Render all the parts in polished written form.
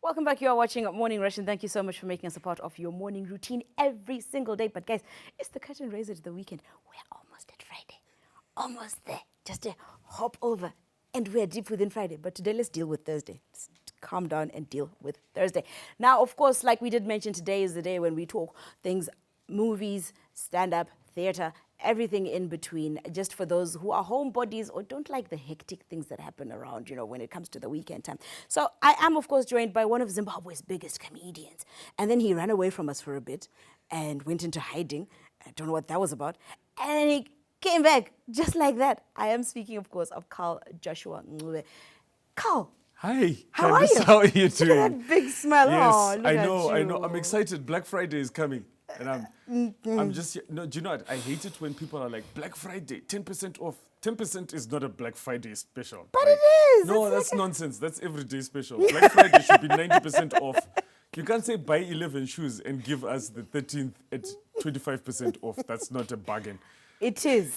Welcome back. You are watching Morning Rush, and thank you so much for making us a part of your morning routine every single day. But guys, it's the curtain raiser to the weekend. We're almost at Friday. Almost there. Just a hop over. And we're deep within Friday. But today, let's deal with Thursday. Just calm down and deal with Thursday. Now, of course, like we did mention, today is the day when we talk things, movies, stand-up, theater, everything in between, just for those who are homebodies or don't like the hectic things that happen around, when it comes to the weekend time. So I am, of course, joined by one of Zimbabwe's biggest comedians. And then he ran away from us for a bit and went into hiding. I don't know what that was about. And he came back just like that. I am speaking, of course, of Carl Joshua Ncube. Carl. Hi, How are you? How are you Look at doing? that big smile. Yes, Oh, look I at know. you. I'm excited. Black Friday is coming. And I'm just, no, do you know what? I hate it when people are like, Black Friday, 10% off. 10% is not a Black Friday special. But Like, it is. No, It's that's like nonsense. That's everyday special. Black Friday should be 90% off. You can't say buy 11 shoes and give us the 13th at 25% off. That's not a bargain. It is.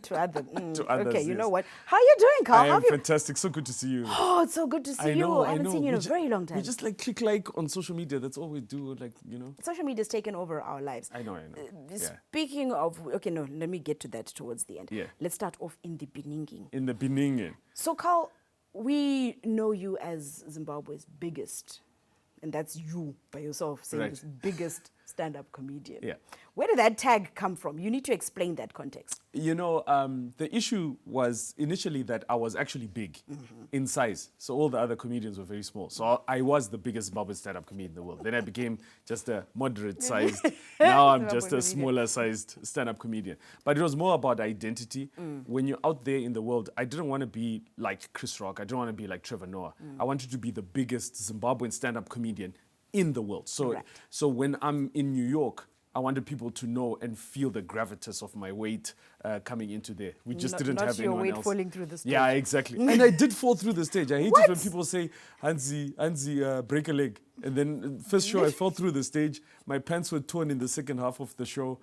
To others. To others, Okay, you yes. know what? How are you doing, Carl? I How am have you... fantastic. So good to see you. Oh, it's so good to see you. I haven't seen you in a very long time. We just like click like on social media. That's all we do. Social media's taken over our lives. I know. Yeah. Speaking of, okay, no, let me get to that towards the end. Yeah. Let's start off in the beginning. In the beginning. So, Carl, we know you as Zimbabwe's biggest, and that's you by yourself saying Right. this biggest stand-up comedian. Yeah. Where did that tag come from? You need to explain that context. The issue was initially that I was actually big in size. So all the other comedians were very small. So I was the biggest Zimbabwean stand-up comedian in the world. Then I became just a moderate sized. Now I'm just a smaller sized stand-up comedian. But it was more about identity. When you're out there in the world, I didn't want to be like Chris Rock. I didn't want to be like Trevor Noah. I wanted to be the biggest Zimbabwean stand-up comedian in the world. So when I'm in New York, I wanted people to know and feel the gravitas of my weight coming into there. We just didn't have anyone else. Not your weight falling through the stage. Yeah, exactly. And I did fall through the stage. I hate it when people say, Hansi, break a leg. And then first show, I fell through the stage. My pants were torn in the second half of the show.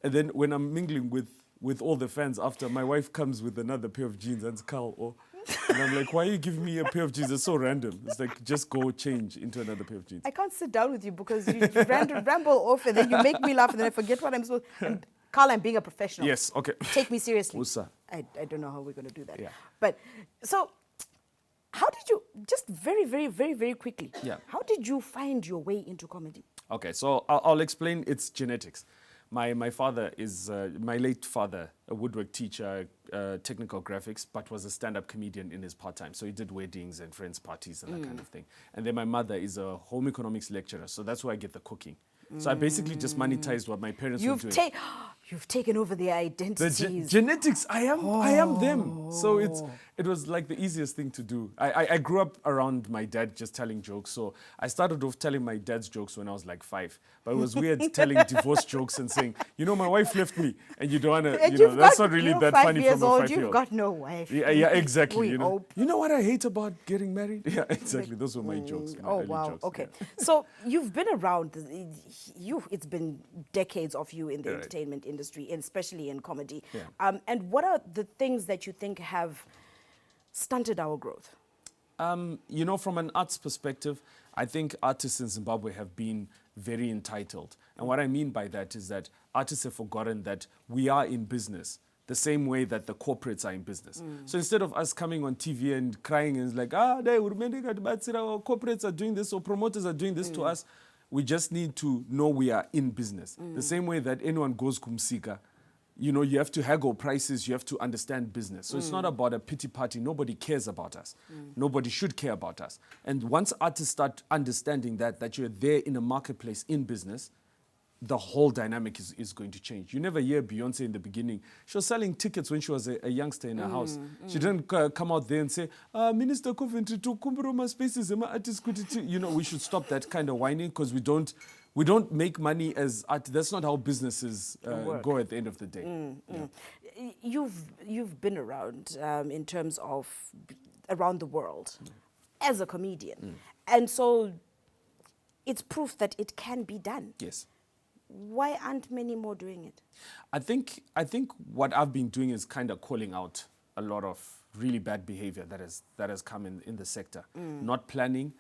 And then when I'm mingling with all the fans after, my wife comes with another pair of jeans, and Carl, and I'm like, why are you giving me a pair of jeans? It's so random. It's like, just go change into another pair of jeans. I can't sit down with you because you ramble off and then you make me laugh and then I forget what I'm supposed to... Carl, I'm being a professional. Yes, okay. Take me seriously. Usa. I don't know how we're going to do that. Yeah. But, so, how did you, just very, very, very, very quickly, how did you find your way into comedy? Okay, so I'll explain. It's genetics. My father is, my late father, a woodwork teacher, technical graphics, but was a stand-up comedian in his part-time. So he did weddings and friends' parties and that kind of thing. And then my mother is a home economics lecturer. So that's where I get the cooking. So I basically just monetized what my parents were doing. You've taken over their identities. The genetics, I am them. So it was like the easiest thing to do. I grew up around my dad just telling jokes. So I started off telling my dad's jokes when I was like 5. But it was weird telling divorce jokes and saying, my wife left me. And you don't want to, that's not really that funny from a 5-year-old. You've got no wife. Yeah, exactly. We hope. You know what I hate about getting married? Yeah, exactly. Those were my jokes. My early jokes. Okay. Yeah. So you've been around. It's been decades of you in the entertainment industry, and especially in comedy. Yeah. And what are the things that you think have stunted our growth? From an arts perspective, I think artists in Zimbabwe have been very entitled. And what I mean by that is that artists have forgotten that we are in business the same way that the corporates are in business. So instead of us coming on TV and crying and like, our corporates are doing this or promoters are doing this to us, we just need to know we are in business. The same way that anyone goes kumsika, you have to haggle prices, you have to understand business. So it's not about a pity party. Nobody cares about us. Nobody should care about us. And once artists start understanding that you're there in a marketplace in business, the whole dynamic is going to change. You never hear Beyonce in the beginning. She was selling tickets when she was a youngster in her house. She didn't come out there and say, Minister Coventry, to Kumburoma spaces, we should stop that kind of whining because we don't make money as art. That's not how businesses go at the end of the day. Yeah. You've been around in terms of around the world as a comedian. And so it's proof that it can be done. Yes. Why aren't many more doing it? I think what I've been doing is kind of calling out a lot of really bad behavior that has come in the sector. Not planning,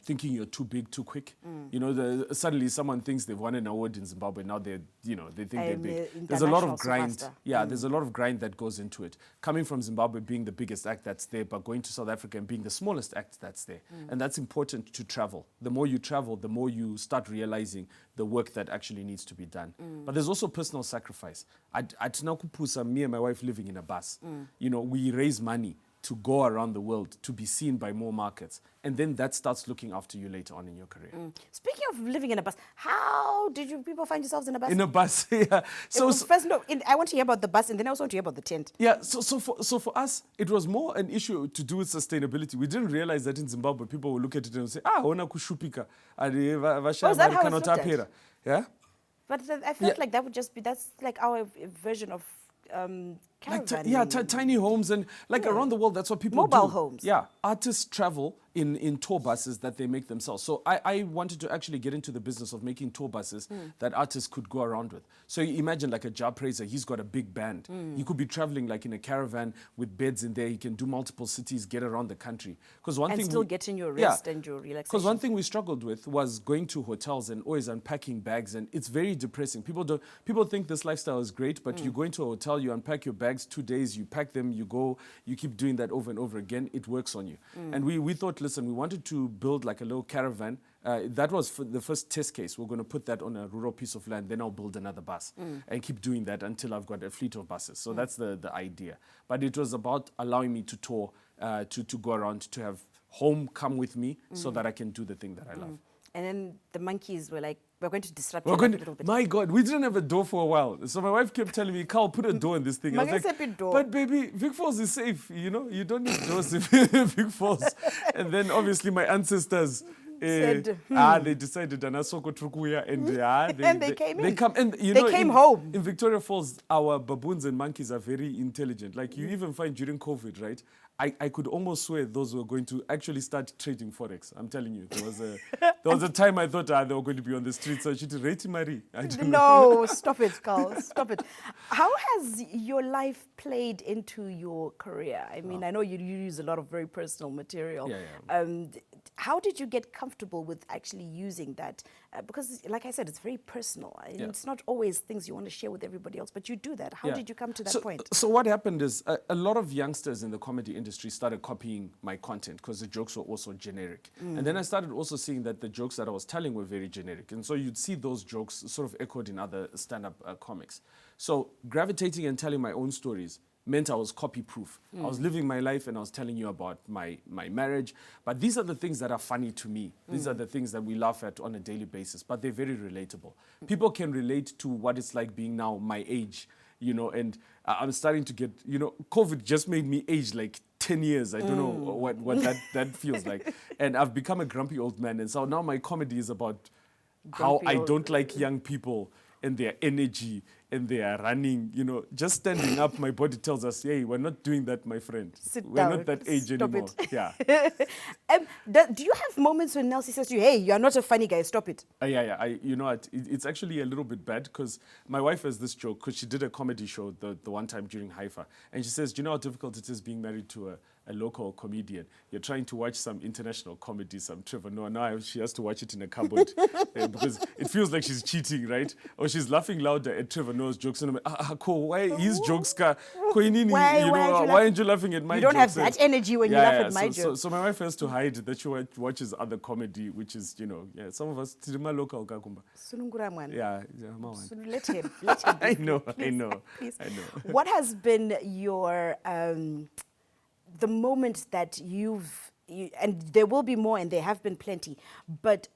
thinking you're too big too quick. You know, suddenly someone thinks they've won an award in Zimbabwe. Now they think they're big. There's a lot of grind. Yeah, there's a lot of grind that goes into it. Coming from Zimbabwe being the biggest act that's there, but going to South Africa and being the smallest act that's there. And that's important to travel. The more you travel, the more you start realizing the work that actually needs to be done. But there's also personal sacrifice. At Nakupusa, me and my wife living in a bus. You know, we raise money to go around the world, to be seen by more markets. And then that starts looking after you later on in your career. Speaking of living in a bus, how did you people find yourselves in a bus? In a bus, yeah. I want to hear about the bus, and then I also want to hear about the tent. Yeah, so for us, it was more an issue to do with sustainability. We didn't realize that in Zimbabwe, people will look at it and say, ona kushupika. Is that how it's looked at? Yeah? But I felt like that would just be, that's like our version of caravan. Tiny homes and around the world, that's what people do. Mobile homes. Yeah, artists travel in tour buses that they make themselves. So I wanted to actually get into the business of making tour buses that artists could go around with. So you imagine like a job praiser, he's got a big band. He could be traveling like in a caravan with beds in there. He can do multiple cities, get around the country. And still getting your rest and your relaxation. Because one thing we struggled with was going to hotels and always unpacking bags, and it's very depressing. People think this lifestyle is great, but you go into a hotel, you unpack your bags 2 days, you pack them, you go, you keep doing that over and over again. It works on you. And we thought, listen, we wanted to build like a little caravan. That was for the first test case. We're going to put that on a rural piece of land, then I'll build another bus and keep doing that until I've got a fleet of buses. So that's the idea. But it was about allowing me to tour, to go around, to have home come with me so that I can do the thing that I love. And then the monkeys were like, we're going to disrupt you a little bit. My God, we didn't have a door for a while. So my wife kept telling me, Carl, put a door in this thing. I was like, but baby, Vic Falls is safe. You know, you don't need doors in Vic Falls. And then obviously my ancestors they decided and they came in. They come and they came home. In Victoria Falls, our baboons and monkeys are very intelligent. Like you even find during COVID, right? I could almost swear those were going to actually start trading forex. I'm telling you, there was a time I thought they were going to be on the streets. So I should rate Marie. No, stop it, Carl. Stop it. How has your life played into your career? I mean, I know you use a lot of very personal material. How did you get comfortable with actually using that? Because, like I said, it's very personal. It's not always things you want to share with everybody else, but you do that. How did you come to that point? So what happened is a lot of youngsters in the comedy industry started copying my content because the jokes were also generic. And then I started also seeing that the jokes that I was telling were very generic. And so you'd see those jokes sort of echoed in other stand-up comics. So gravitating and telling my own stories meant I was copy-proof. I was living my life and I was telling you about my marriage. But these are the things that are funny to me. These are the things that we laugh at on a daily basis, but they're very relatable. People can relate to what it's like being now my age, you know, and I'm starting to get, you know, COVID just made me age like 10 years. I don't know what that feels like. And I've become a grumpy old man. And so now my comedy is about how I don't like young people and their energy and they are running, you know, just standing up, my body tells us, hey, we're not doing that, my friend. We're not that age anymore. Yeah. Do you have moments when Nelsie says to you, hey, you're not a funny guy, stop it? Yeah. You know, it's actually a little bit bad because my wife has this joke because she did a comedy show the one time during Haifa. And she says, do you know how difficult it is being married to a local comedian? You're trying to watch some international comedy, some Trevor Noah. Now she has to watch it in a cupboard because it feels like she's cheating, right? Or she's laughing louder at Trevor Noah's jokes. And I'm like, why his jokes? Why aren't you laughing at my jokes? You don't have that energy when you laugh at my jokes. So my wife has to hide that she watches other comedy, which is, you know, some of us, local kakumba. Yeah. Let him. I know. Please. I know. What has been your... the moment that and there will be more and there have been plenty, but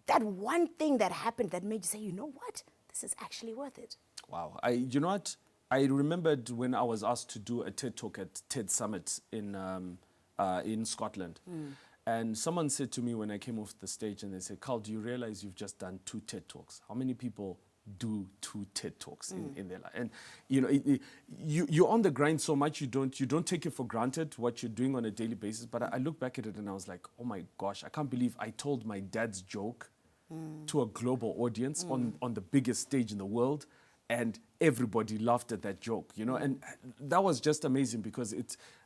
that one thing that happened that made you say, you know what, this is actually worth it. Wow. You know what? I remembered when I was asked to do a TED Talk at TED Summit in Scotland. And someone said to me when I came off the stage and they said, Carl, do you realize you've just done 2 TED Talks? How many people do 2 TED Talks in their life? And you know, you're on the grind so much, you don't take it for granted what you're doing on a daily basis. But I look back at it and I was like, oh my gosh, I can't believe I told my dad's joke to a global audience on the biggest stage in the world. And everybody laughed at that joke, you know, and that was just amazing because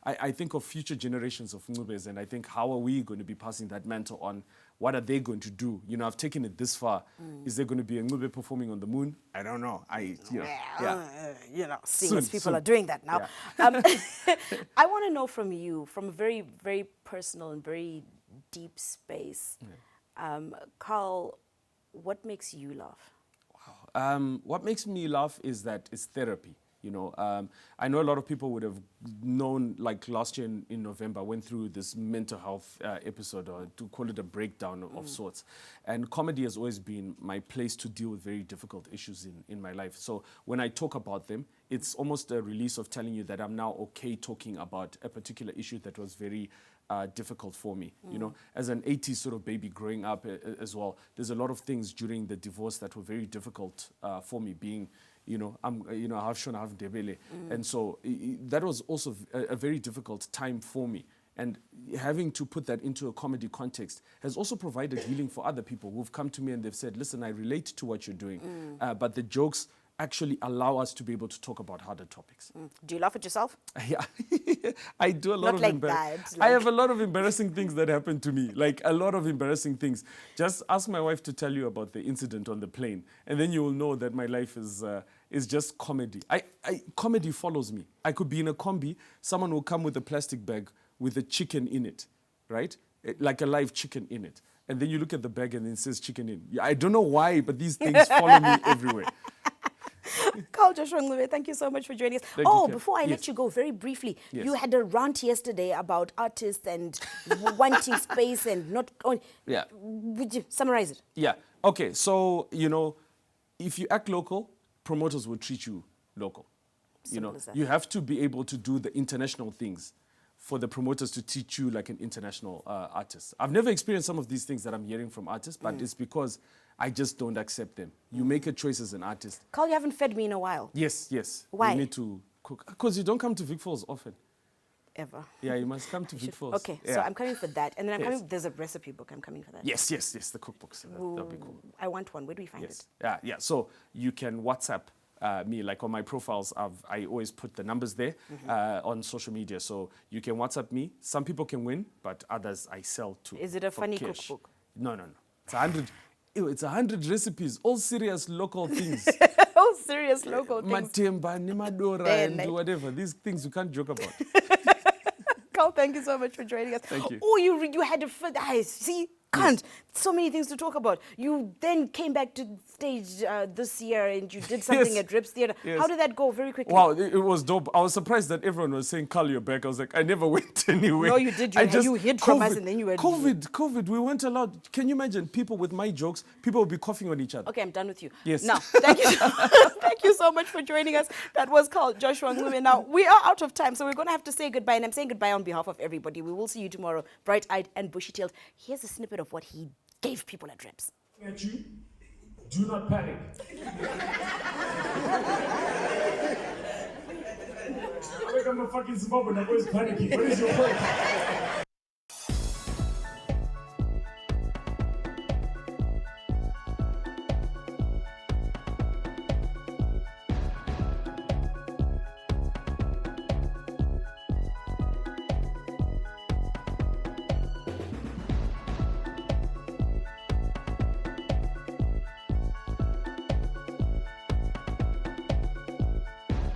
I think of future generations of Ncubes, and I think how are we going to be passing that mantle on? What are they going to do? You know, I've taken it this far. Is there going to be a Ncube performing on the moon? I don't know. Seeing people are doing that now. Yeah. I want to know from you, from a very, very personal and very deep space, Carl, what makes you laugh? What makes me laugh is that it's therapy. You know, I know a lot of people would have known, like last year in November, I went through this mental health episode, or to call it a breakdown of sorts. And comedy has always been my place to deal with very difficult issues in my life. So when I talk about them, it's almost a release of telling you that I'm now okay talking about a particular issue that was very difficult for me. You know, as an 80s sort of baby growing up as well, there's a lot of things during the divorce that were very difficult for me, being, I'm half Shona, half Ndebele. And so that was also a very difficult time for me. And having to put that into a comedy context has also provided healing for other people who've come to me and they've said, listen, I relate to what you're doing, but the jokes actually allow us to be able to talk about harder topics. Do you laugh at yourself? Yeah, I do a lot of embarrassing. I have a lot of embarrassing things that happen to me, like a lot of embarrassing things. Just ask my wife to tell you about the incident on the plane, and then you will know that my life is just comedy. Comedy follows me. I could be in a combi, someone will come with a plastic bag with a chicken in it, right? Like a live chicken in it. And then you look at the bag and it says chicken in. I don't know why, but these things follow me everywhere. Carl Joshua Ncube, thank you so much for joining us. Before I let you go, very briefly, you had a rant yesterday about artists and wanting space and not... Yeah. Would you summarize it? Yeah. Okay, so, if you act local, promoters will treat you local. Simple as that. You have to be able to do the international things for the promoters to teach you like an international artist. I've never experienced some of these things that I'm hearing from artists, but it's because I just don't accept them. You make a choice as an artist. Carl, you haven't fed me in a while. Yes. Why? You need to cook. Because you don't come to Vic Falls often. Ever. Yeah, you must come to Vic Falls. Okay, yeah. so I'm coming for that. And then I'm coming, there's a recipe book, I'm coming for that. Yes, the cookbooks. That'll be cool. I want one. Where do we find it? Yeah. So you can WhatsApp me, like on my profiles, I always put the numbers there on social media. So you can WhatsApp me. Some people can win, but others I sell to. Is it a funny cash. cookbook? No. It's 100. It's 100 recipes, all serious local things. All serious local things. Matemba, Nimadora, and whatever. These things you can't joke about. Carl, thank you so much for joining us. Thank you. Oh, you had a see. Can't. So many things to talk about. You then came back to stage this year and you did something at Rips Theatre. Yes. How did that go? Very quickly. Wow, it was dope. I was surprised that everyone was saying, Carl, you're back. I was like, I never went anywhere. No, you did. You hid from us and then you were... COVID, we weren't allowed. Can you imagine people with my jokes, people would be coughing on each other. Okay, I'm done with you. Yes. Now, thank you. Thank you so much for joining us. That was Carl Joshua Ncube. Now, we are out of time, so we're going to have to say goodbye. And I'm saying goodbye on behalf of everybody. We will see you tomorrow, bright-eyed and bushy-tailed. Here's a snippet of what he gave people at Rips. At you, do not panic. I'm a fucking Zimbabwean, I'm always panicking. What is your point?